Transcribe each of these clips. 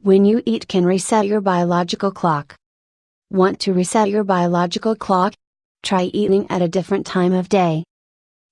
When you eat can reset your biological clock. Want to reset your biological clock? Try eating at a different time of day.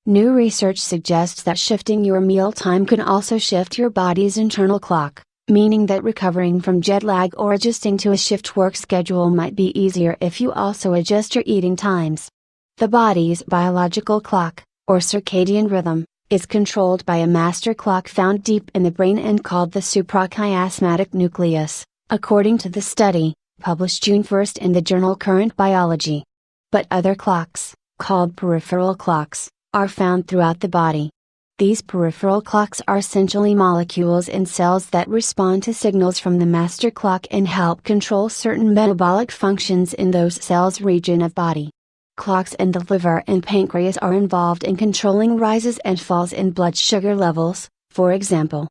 New research suggests that shifting your meal time can also shift your body's internal clock, meaning that recovering from jet lag or adjusting to a shift work schedule might be easier if you also adjust your eating times. The body's biological clock, or circadian rhythm, is controlled by a master clock found deep in the brain and called the suprachiasmatic nucleus, according to the study, published June 1 in the journal Current Biology. But other clocks, called peripheral clocks, are found throughout the body. These peripheral clocks are essentially molecules in cells that respond to signals from the master clock and help control certain metabolic functions in those cells' region of body. Clocks in the liver and pancreas are involved in controlling rises and falls in blood sugar levels, for example.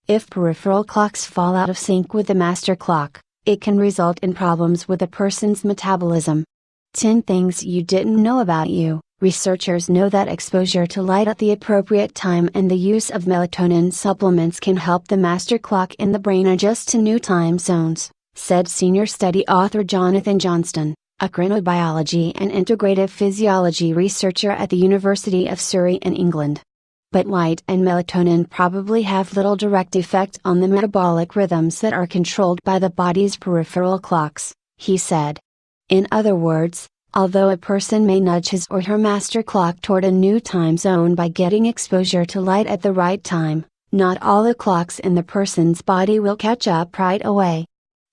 If peripheral clocks fall out of sync with the master clock, it can result in problems with a person's metabolism. 10 things you didn't know about you. Researchers know that exposure to light at the appropriate time and the use of melatonin supplements can help the master clock in the brain adjust to new time zones, said senior study author Jonathan Johnston, a chronobiology and integrative physiology researcher at the University of Surrey in England. But light and melatonin probably have little direct effect on the metabolic rhythms that are controlled by the body's peripheral clocks, he said. In other words, although a person may nudge his or her master clock toward a new time zone by getting exposure to light at the right time, not all the clocks in the person's body will catch up right away.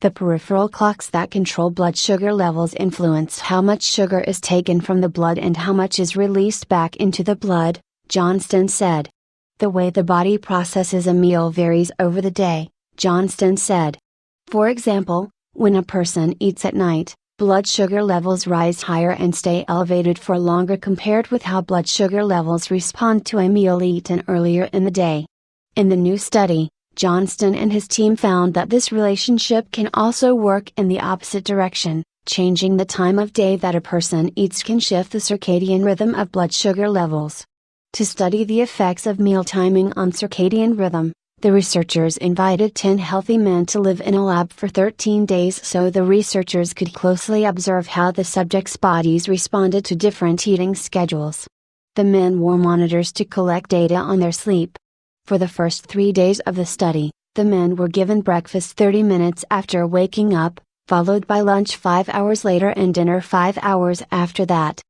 The peripheral clocks that control blood sugar levels influence how much sugar is taken from the blood and how much is released back into the blood, Johnston said. The way the body processes a meal varies over the day, Johnston said. For example, when a person eats at night, blood sugar levels rise higher and stay elevated for longer compared with how blood sugar levels respond to a meal eaten earlier in the day. In the new study, Johnston and his team found that this relationship can also work in the opposite direction. Changing the time of day that a person eats can shift the circadian rhythm of blood sugar levels. To study the effects of meal timing on circadian rhythm, the researchers invited 10 healthy men to live in a lab for 13 days so the researchers could closely observe how the subjects' bodies responded to different eating schedules. The men wore monitors to collect data on their sleep. For the first 3 days of the study, the men were given breakfast 30 minutes after waking up, followed by lunch 5 hours later and dinner 5 hours after that.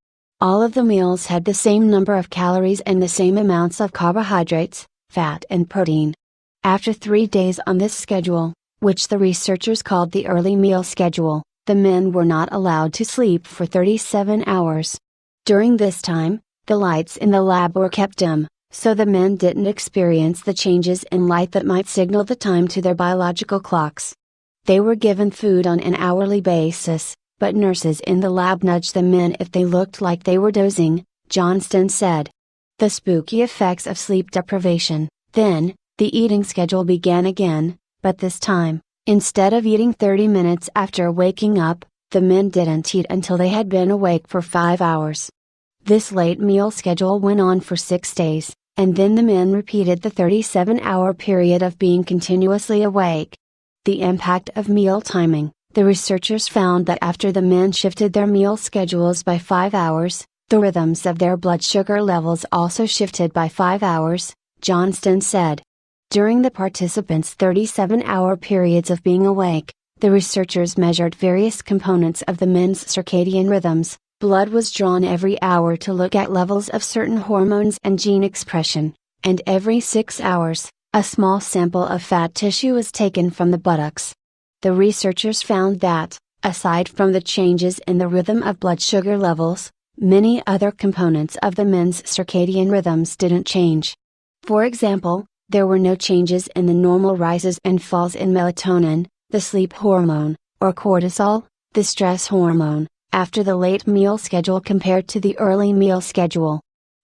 All of the meals had the same number of calories and the same amounts of carbohydrates, fat and protein. After 3 days on this schedule, which the researchers called the early meal schedule, the men were not allowed to sleep for 37 hours. During this time, the lights in the lab were kept dim, so the men didn't experience the changes in light that might signal the time to their biological clocks. They were given food on an hourly basis, but nurses in the lab nudged the men if they looked like they were dozing, Johnston said. The spooky effects of sleep deprivation. Then, the eating schedule began again, but this time, instead of eating 30 minutes after waking up, the men didn't eat until they had been awake for 5 hours. This late meal schedule went on for 6 days, and then the men repeated the 37-hour period of being continuously awake. The impact of meal timing. The researchers found that after the men shifted their meal schedules by 5 hours, the rhythms of their blood sugar levels also shifted by 5 hours, Johnston said. During the participants' 37-hour periods of being awake, the researchers measured various components of the men's circadian rhythms. Blood was drawn every hour to look at levels of certain hormones and gene expression, and every 6 hours, a small sample of fat tissue was taken from the buttocks. The researchers found that, aside from the changes in the rhythm of blood sugar levels, many other components of the men's circadian rhythms didn't change. For example, there were no changes in the normal rises and falls in melatonin, the sleep hormone, or cortisol, the stress hormone, after the late meal schedule compared to the early meal schedule.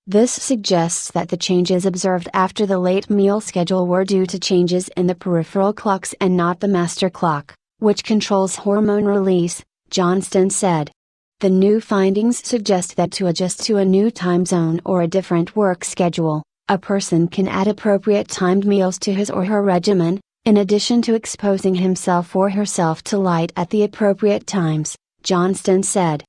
This suggests that the changes observed after the late meal schedule were due to changes in the peripheral clocks and not the master clock, which controls hormone release, Johnston said. The new findings suggest that to adjust to a new time zone or a different work schedule, a person can add appropriate timed meals to his or her regimen, In addition to exposing himself or herself to light at the appropriate times, Johnston said,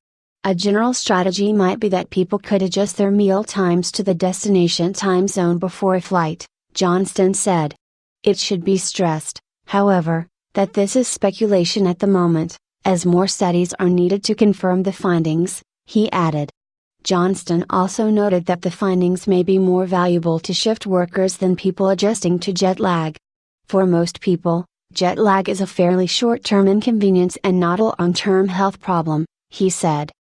a general strategy might be that people could adjust their meal times to the destination time zone before a flight, Johnston said. It should be stressed, however, that this is speculation at the moment, as more studies are needed to confirm the findings, he added. Johnston also noted that the findings may be more valuable to shift workers than people adjusting to jet lag. For most people, jet lag is a fairly short-term inconvenience and not a long-term health problem, he said.